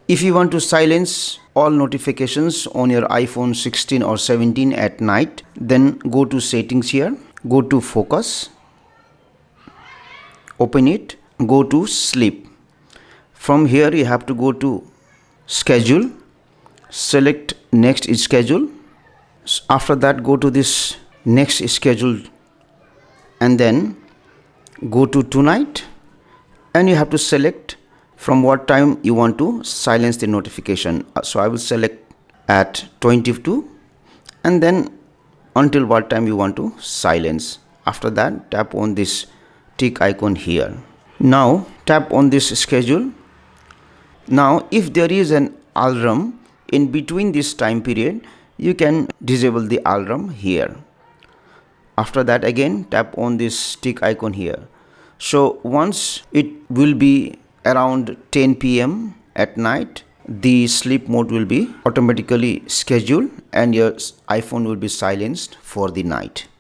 If you want to silence all notifications on your iPhone 16 or 17 at night, then go to settings here, go to focus, open it, go to sleep. From here you have to go to schedule, select next schedule. After that go to this next schedule and then go to tonight, and you have to select from what time you want to silence the notification. So I will select at 22 and then until what time you want to silence. After that tap on this tick icon here. Now tap on this schedule. Now if there is an alarm in between this time period, you can disable the alarm here. After that again tap on this tick icon here. So once it will be around 10 p.m. at night, the sleep mode will be automatically scheduled and your iPhone will be silenced for the night.